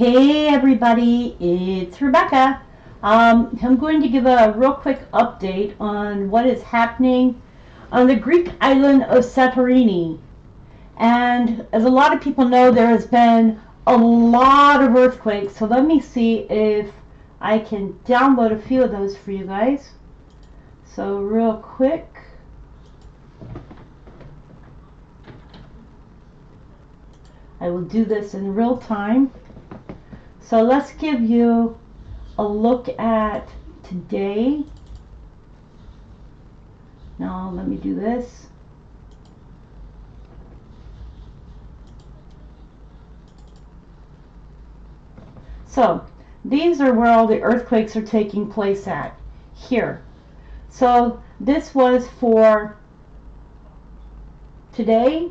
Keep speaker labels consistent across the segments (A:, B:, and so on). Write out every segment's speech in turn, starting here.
A: Hey everybody, it's Rebecca. I'm going to give a real quick update on what is happening on the Greek island of Santorini. And as a lot of people know, there has been a lot of earthquakes. So let me see if I can download a few of those for you guys. So real quick. I will do this in real time. So let's give you a look at today. Now let me do this. So these are where all the earthquakes are taking place at, here. So this was for today.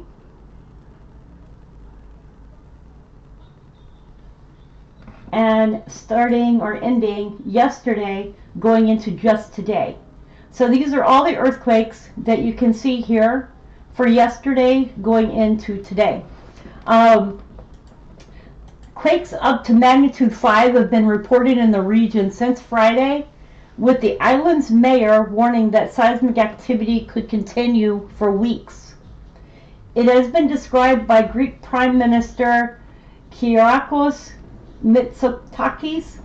A: And starting or ending yesterday, going into just today. So these are all the earthquakes that you can see here for yesterday going into today. Quakes up to magnitude 5 have been reported in the region since Friday, with the island's mayor warning that seismic activity could continue for weeks. It has been described by Greek Prime Minister Kyriakos Mitsotakis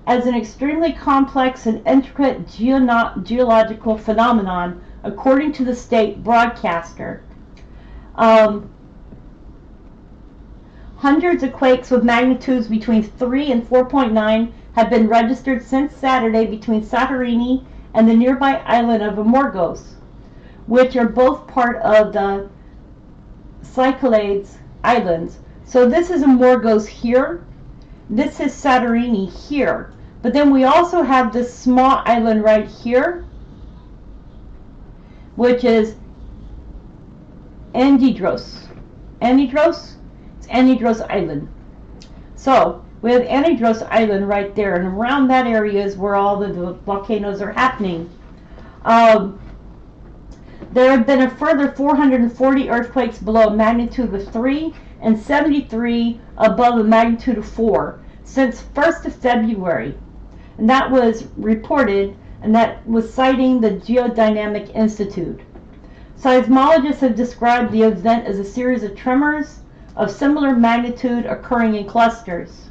A: as an extremely complex and intricate geological phenomenon, according to the state broadcaster. Hundreds of quakes with magnitudes between 3 and 4.9 have been registered since Saturday between Santorini and the nearby island of Amorgos, which are both part of the Cyclades Islands. So this is Amorgos here. This is Santorini here. But then we also have this small island right here, which is Anidros. It's Anidros Island. So we have Anidros Island right there, and around that area is where all the volcanoes are happening. There have been a further 440 earthquakes below a magnitude of 3 and 73 above a magnitude of 4 since 1st of February. And that was reported, and that was citing the Geodynamic Institute. Seismologists have described the event as a series of tremors of similar magnitude occurring in clusters.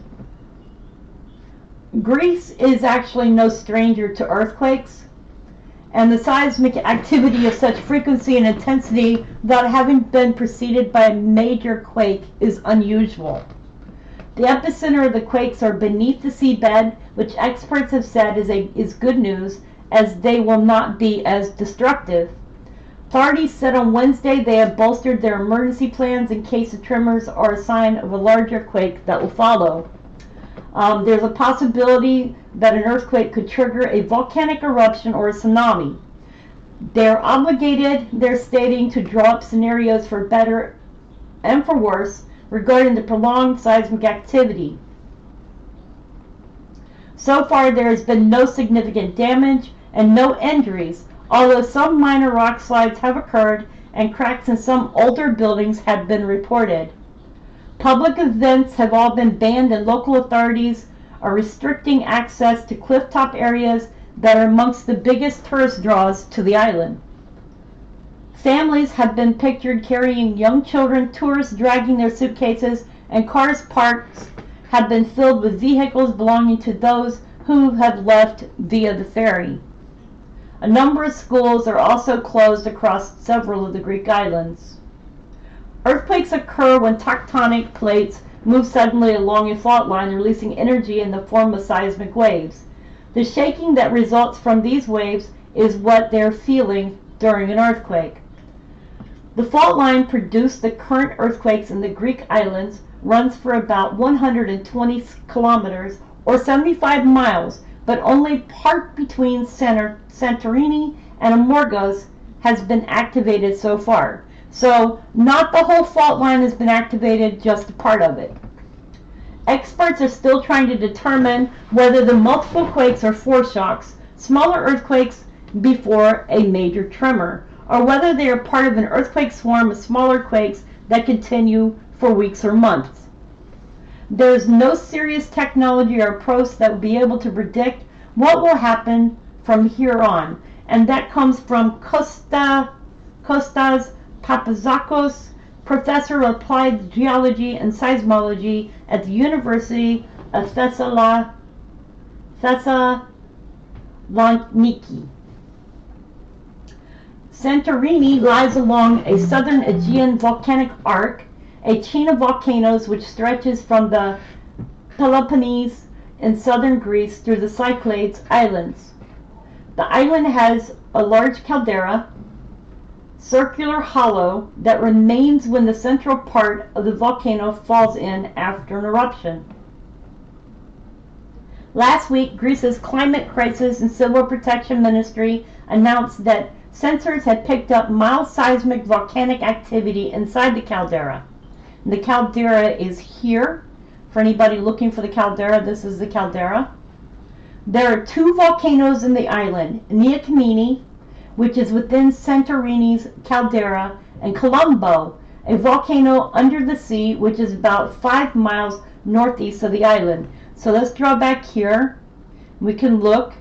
A: Greece is actually no stranger to earthquakes, and the seismic activity of such frequency and intensity without having been preceded by a major quake is unusual. The epicenter of the quakes are beneath the seabed, which experts have said is good news, as they will not be as destructive. Authorities said on Wednesday they have bolstered their emergency plans in case the tremors are a sign of a larger quake that will follow. There's a possibility that an earthquake could trigger a volcanic eruption or a tsunami. They're obligated, they're stating, to draw up scenarios for better and for worse regarding the prolonged seismic activity. So far, there has been no significant damage and no injuries, although some minor rock slides have occurred and cracks in some older buildings have been reported. Public events have all been banned, and local authorities are restricting access to clifftop areas that are amongst the biggest tourist draws to the island. Families have been pictured carrying young children, tourists dragging their suitcases, and cars parked have been filled with vehicles belonging to those who have left via the ferry. A number of schools are also closed across several of the Greek islands. Earthquakes occur when tectonic plates move suddenly along a fault line, releasing energy in the form of seismic waves. The shaking that results from these waves is what they're feeling during an earthquake. The fault line produced the current earthquakes in the Greek islands runs for about 120 kilometers or 75 miles, but only part between Santorini and Amorgos has been activated so far. So not the whole fault line has been activated, just a part of it. Experts are still trying to determine whether the multiple quakes are foreshocks, smaller earthquakes before a major tremor, or whether they are part of an earthquake swarm of smaller quakes that continue for weeks or months. There's no serious technology or approach that will be able to predict what will happen from here on. And that comes from Kostas Papazakos, professor of applied geology and seismology at the University of Thessaloniki. Santorini lies along a southern Aegean volcanic arc, a chain of volcanoes which stretches from the Peloponnese in southern Greece through the Cyclades Islands. The island has a large caldera, circular hollow, that remains when the central part of the volcano falls in after an eruption. Last week, Greece's Climate Crisis and Civil Protection Ministry announced that sensors had picked up mild seismic volcanic activity inside the caldera. And the caldera is here. For anybody looking for the caldera, this is the caldera. There are two volcanoes in the island, Neocamene, which is within Santorini's caldera, and Colombo, a volcano under the sea, which is about 5 miles northeast of the island. So let's draw back here. We can look.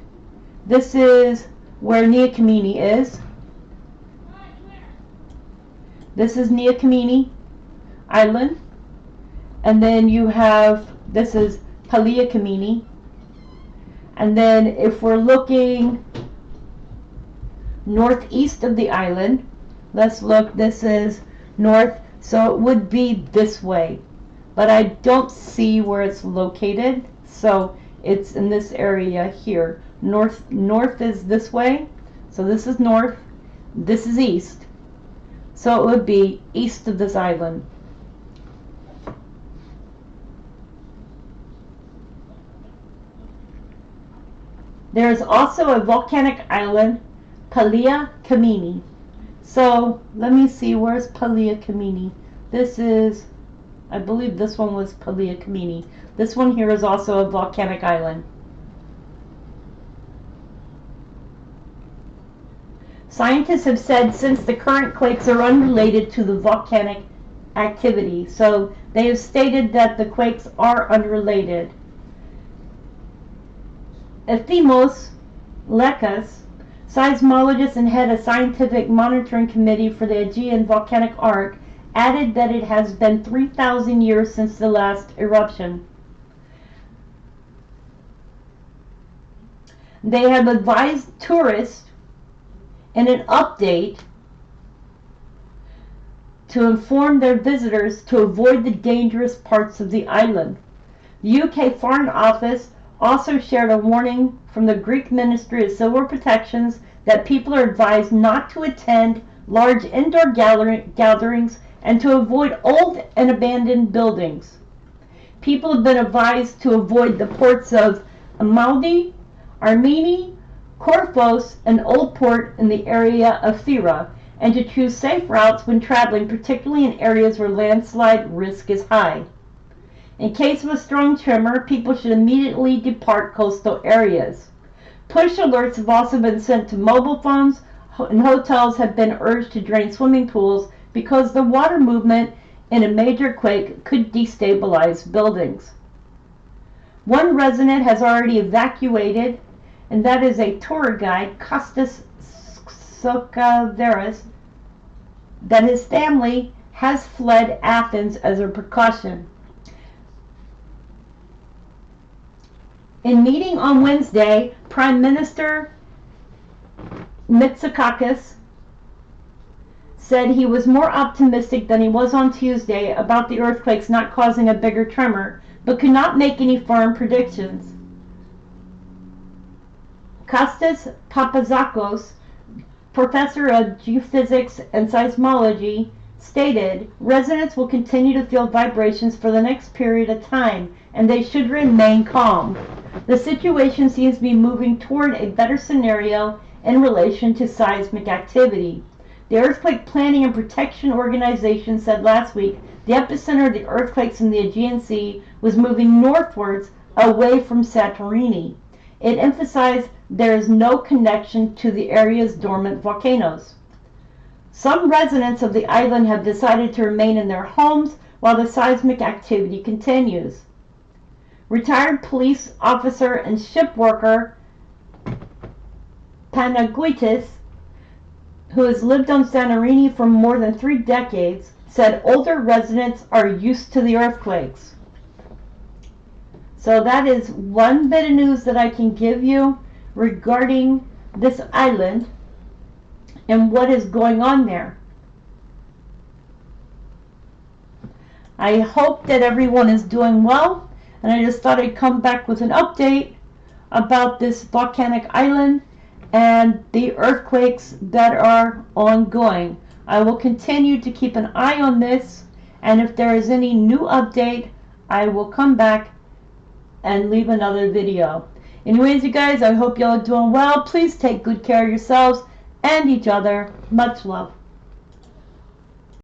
A: This is where Neocamene is. This is Neocamene Island. And then you have, this is Paleocamene. And then if we're looking northeast of the island, let's look, this is north, so it would be this way. But I don't see where it's located, so it's in this area here. North is this way, so this is north, this is east. So it would be east of this island. There is also a volcanic island, Paleocamene. So let me see, where's Paleocamene? This is, I believe this one was Paleocamene. This one here is also a volcanic island. Scientists have said since the current quakes are unrelated to the volcanic activity. So they have stated that the quakes are unrelated. Ethemos Lekas, seismologist and head of scientific monitoring committee for the Aegean volcanic arc, added that it has been 3,000 years since the last eruption. They have advised tourists in an update to inform their visitors to avoid the dangerous parts of the island. The UK Foreign Office also shared a warning from the Greek Ministry of Civil Protections that people are advised not to attend large indoor gatherings and to avoid old and abandoned buildings. People have been advised to avoid the ports of Amaldi, Armeni, Korfos, and Old Port in the area of Thera, and to choose safe routes when traveling, particularly in areas where landslide risk is high. In case of a strong tremor, people should immediately depart coastal areas. Push alerts have also been sent to mobile phones, and hotels have been urged to drain swimming pools because the water movement in a major quake could destabilize buildings. One resident has already evacuated, and that is a tour guide, Kostas Sokaveras, that his family has fled Athens as a precaution. In meeting on Wednesday, Prime Minister Mitsotakis said he was more optimistic than he was on Tuesday about the earthquakes not causing a bigger tremor, but could not make any firm predictions. Kostas Papazakos, professor of geophysics and seismology, stated, residents will continue to feel vibrations for the next period of time, and they should remain calm. The situation seems to be moving toward a better scenario in relation to seismic activity. The Earthquake Planning and Protection Organization said last week the epicenter of the earthquakes in the Aegean Sea was moving northwards away from Santorini. It emphasized there is no connection to the area's dormant volcanoes. Some residents of the island have decided to remain in their homes while the seismic activity continues. Retired police officer and ship worker Panaguitis, who has lived on Santorini for more than 3 decades, said older residents are used to the earthquakes. So that is one bit of news that I can give you regarding this island and what is going on there. I hope that everyone is doing well, and I just thought I'd come back with an update about this volcanic island and the earthquakes that are ongoing. I will continue to keep an eye on this, and if there is any new update, I will come back and leave another video. Anyways, you guys, I hope y'all are doing well. Please take good care of yourselves and each other. Much love.